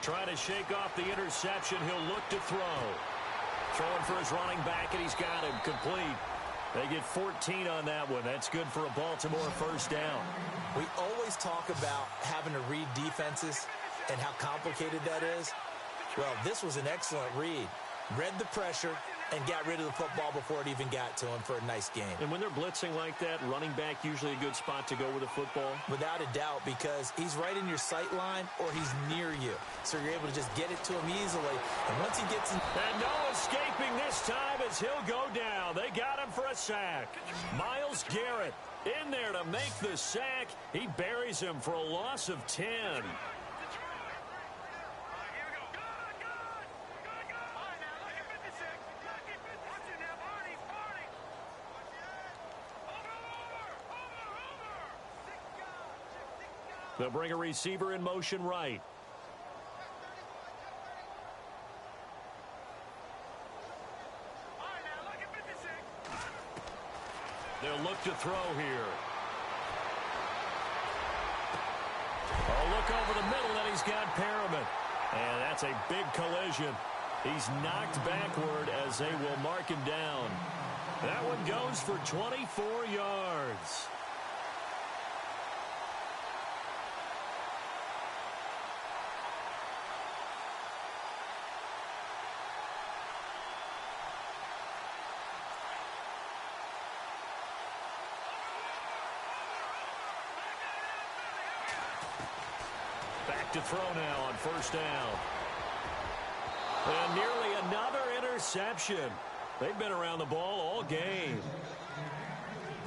Trying to shake off the interception. He'll look to throw. Throwing for his running back, and he's got him complete. They get 14 on that one. That's good for a Baltimore 1st down. We always talk about having to read defenses and how complicated that is. Well, this was an excellent read. Read the pressure and got rid of the football before it even got to him for a nice game. And when they're blitzing like that, running back usually a good spot to go with the football? Without a doubt, because he's right in your sight line or he's near you. So you're able to just get it to him easily. And once he gets in... And no escaping this time as he'll go down. They got him for a sack. Myles Garrett in there to make the sack. He buries him for a loss of 10. They'll bring a receiver in motion right. They'll look to throw here. Oh, look over the middle, and he's got Perriman. And that's a big collision. He's knocked backward as they will mark him down. That one goes for 24 yards. Back to throw now on 1st down. And nearly another interception. They've been around the ball all game.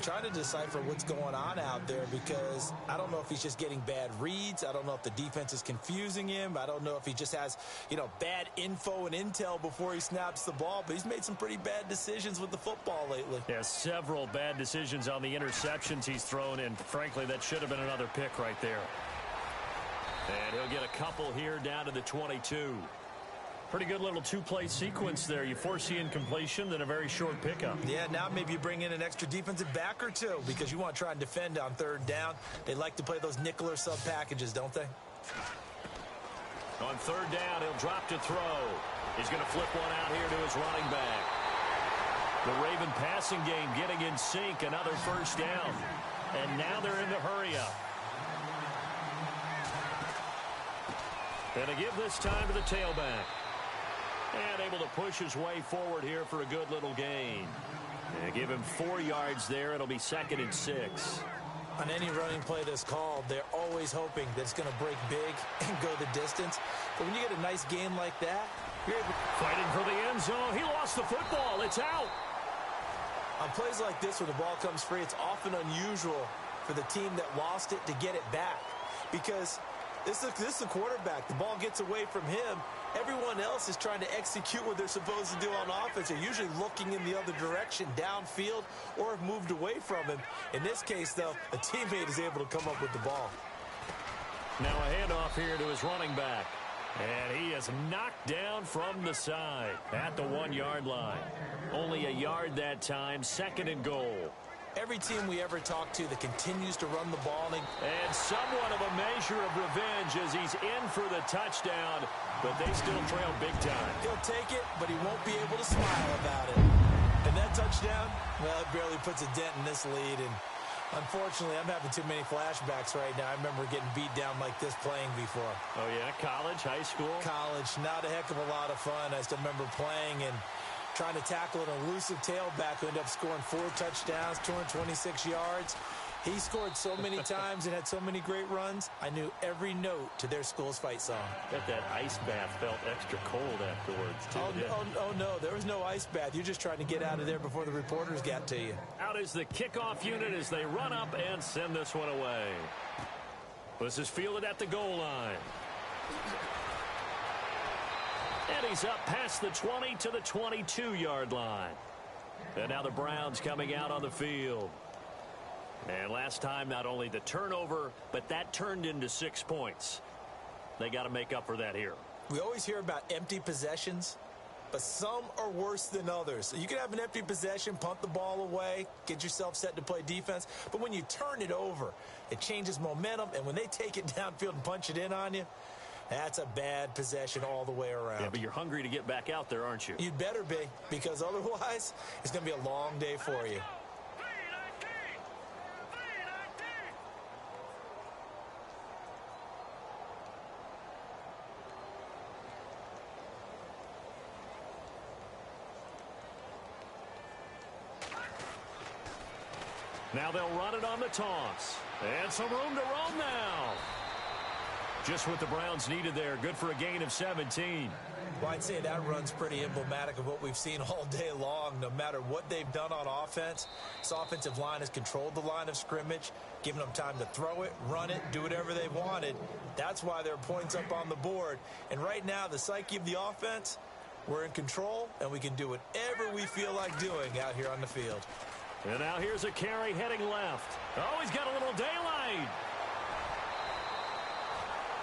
Trying to decipher what's going on out there because I don't know if he's just getting bad reads. I don't know if the defense is confusing him. I don't know if he just has, bad info and intel before he snaps the ball. But he's made some pretty bad decisions with the football lately. Yeah, several bad decisions on the interceptions he's thrown. And frankly, that should have been another pick right there. And he'll get a couple here down to the 22. Pretty good little two-play sequence there. You foresee incompletion, then a very short pickup. Yeah, now maybe you bring in an extra defensive back or two because you want to try and defend on 3rd down. They like to play those nickel or sub packages, don't they? On 3rd down, he'll drop to throw. He's going to flip one out here to his running back. The Raven passing game getting in sync. Another 1st down. And now they're in the hurry-up. And to give this time to the tailback. And able to push his way forward here for a good little gain. And give him 4 yards there. It'll be 2nd and 6. On any running play that's called, they're always hoping that it's going to break big and go the distance. But when you get a nice gain like that, you're able... Fighting for the end zone. He lost the football. It's out. On plays like this where the ball comes free, it's often unusual for the team that lost it to get it back. Because this is the quarterback. The ball gets away from him. Everyone else is trying to execute what they're supposed to do on offense. They're usually looking in the other direction, downfield, or have moved away from him. In this case, though, a teammate is able to come up with the ball. Now a handoff here to his running back. And he is knocked down from the side at the 1-yard line. Only a yard that time, 2nd and goal. Every team we ever talk to that continues to run the ball. And somewhat of a measure of revenge as he's in for the touchdown, but they still trail big time. He'll take it, but he won't be able to smile about it. And that touchdown, well, it barely puts a dent in this lead. And unfortunately, I'm having too many flashbacks right now. I remember getting beat down like this playing before. Oh, yeah? College, high school? College. Not a heck of a lot of fun. I still remember playing and trying to tackle an elusive tailback who ended up scoring 4 touchdowns, 226 yards. He scored so many times and had so many great runs, I knew every note to their school's fight song. Bet that ice bath felt extra cold afterwards, too. Oh, no, there was no ice bath. You're just trying to get out of there before the reporters got to you. Out is the kickoff unit as they run up and send this one away. This is fielded at the goal line. And he's up past the 20 to the 22-yard line. And now the Browns coming out on the field. And last time, not only the turnover, but that turned into 6 points. They got to make up for that here. We always hear about empty possessions, but some are worse than others. So you can have an empty possession, punt the ball away, get yourself set to play defense. But when you turn it over, it changes momentum. And when they take it downfield and punch it in on you, that's a bad possession all the way around. Yeah, but you're hungry to get back out there, aren't you? You'd better be, because otherwise, it's going to be a long day for you. Now they'll run it on the toss. And some room to roam now. Just what the Browns needed there. Good for a gain of 17. Well, I'd say that run's pretty emblematic of what we've seen all day long. No matter what they've done on offense, this offensive line has controlled the line of scrimmage, given them time to throw it, run it, do whatever they wanted. That's why there are points up on the board. And right now, the psyche of the offense, we're in control, and we can do whatever we feel like doing out here on the field. And now here's a carry heading left. Oh, he's got a little daylight.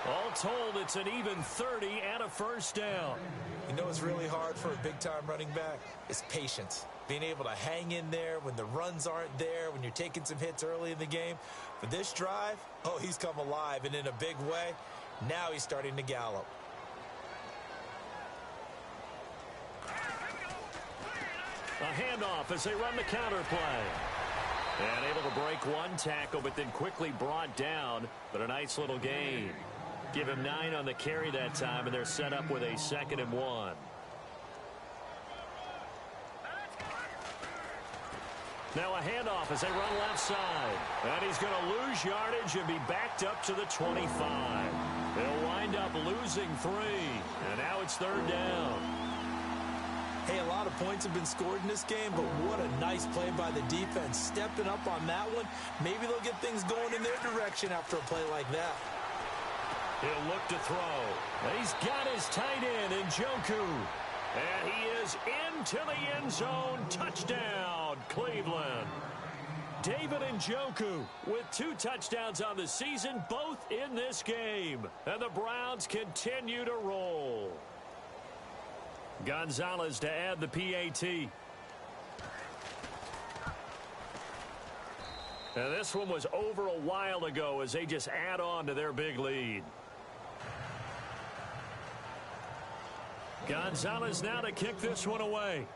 All told, it's an even 30 and a first down. You know what's really hard for a big-time running back? It's patience. Being able to hang in there when the runs aren't there, when you're taking some hits early in the game. For this drive, oh, he's come alive, and in a big way. Now he's starting to gallop. A handoff as they run the counter play. And able to break one tackle, but then quickly brought down. But a nice little gain. Give him 9 on the carry that time, and they're set up with a 2nd and 1. Now a handoff as they run left side. And he's going to lose yardage and be backed up to the 25. They'll wind up losing 3. And now it's 3rd down. Hey, a lot of points have been scored in this game, but what a nice play by the defense. Stepping up on that one. Maybe they'll get things going in their direction after a play like that. He'll look to throw. He's got his tight end, Njoku. And he is into the end zone. Touchdown, Cleveland. David Njoku with 2 touchdowns on the season, both in this game. And the Browns continue to roll. Gonzalez to add the PAT. And this one was over a while ago as they just add on to their big lead. Gonzalez now to kick this one away.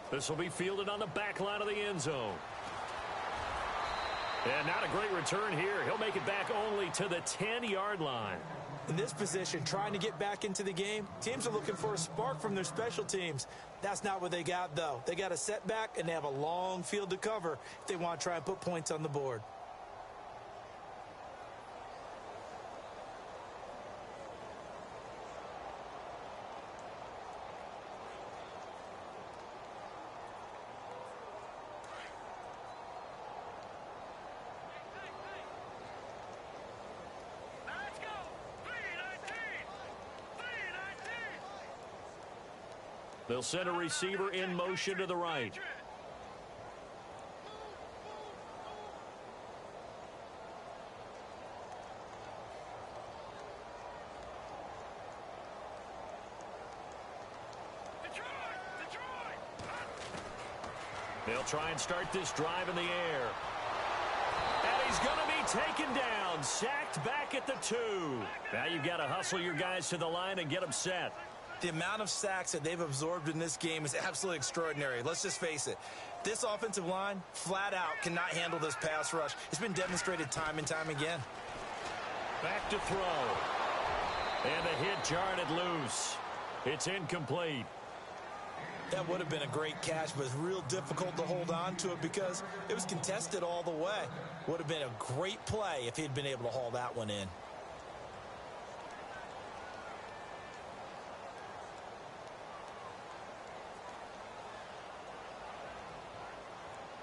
This will be fielded on the back line of the end zone. And not a great return here. He'll make it back only to the 10-yard line. In this position, trying to get back into the game, teams are looking for a spark from their special teams. That's not what they got, though. They got a setback, and they have a long field to cover if they want to try and put points on the board. They'll send a receiver in motion to the right. They'll try and start this drive in the air. And he's going to be taken down, sacked back at the 2. Now you've got to hustle your guys to the line and get them set. The amount of sacks that they've absorbed in this game is absolutely extraordinary. Let's just face it. This offensive line, flat out, cannot handle this pass rush. It's been demonstrated time and time again. Back to throw. And the hit jarred it loose. It's incomplete. That would have been a great catch, but it's real difficult to hold on to it because it was contested all the way. Would have been a great play if he'd been able to haul that one in.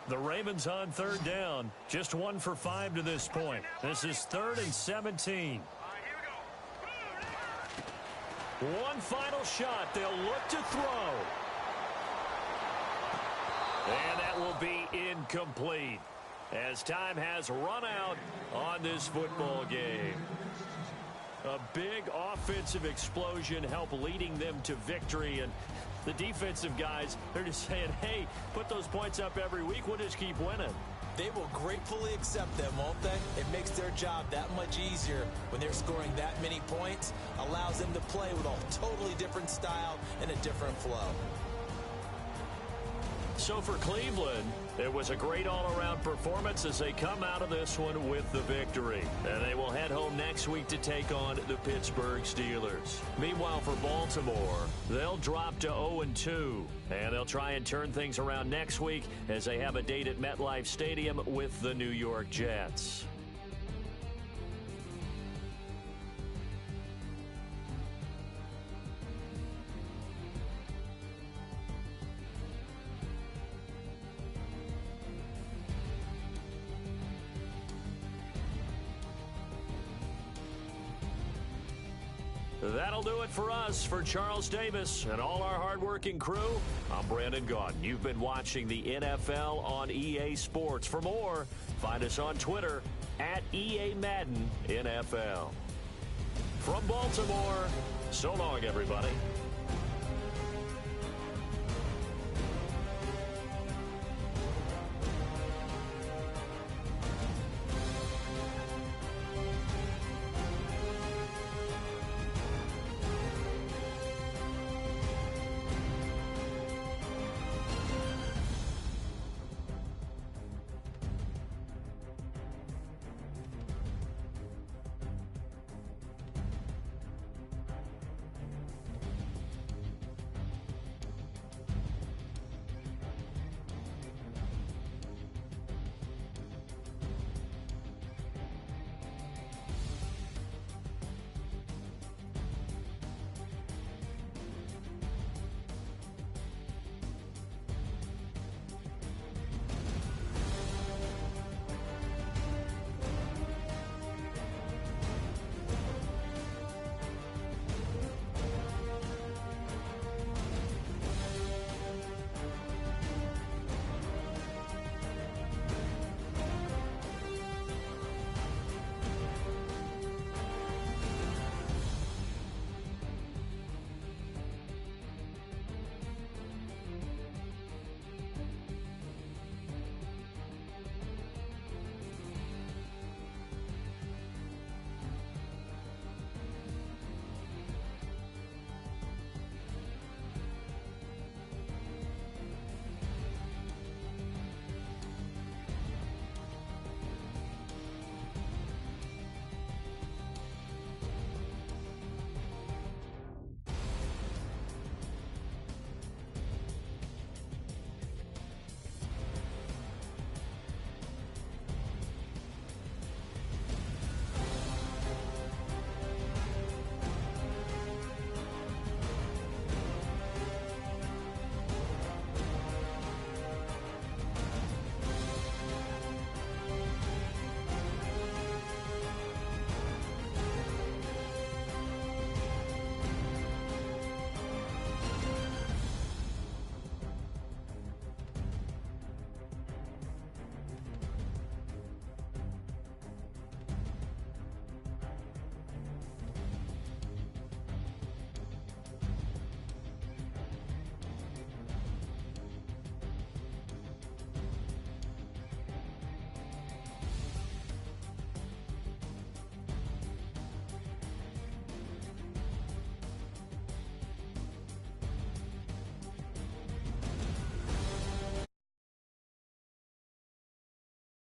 The Ravens on 3rd down. Just 1 for 5 to this point. This is 3rd and 17. One final shot. They'll look to throw. And that will be incomplete as time has run out on this football game. A big offensive explosion helped leading them to victory, and the defensive guys, they're just saying, hey, put those points up every week. We'll just keep winning. They will gratefully accept them, won't they? It makes their job that much easier when they're scoring that many points, allows them to play with a totally different style and a different flow. So for Cleveland, it was a great all-around performance as they come out of this one with the victory. And they will head home next week to take on the Pittsburgh Steelers. Meanwhile, for Baltimore, they'll drop to 0-2. And they'll try and turn things around next week as they have a date at MetLife Stadium with the New York Jets. That'll do it for us. For Charles Davis and all our hardworking crew, I'm Brandon Gaudin. You've been watching the NFL on EA Sports. For more, find us on Twitter at EA Madden NFL. From Baltimore, so long, everybody.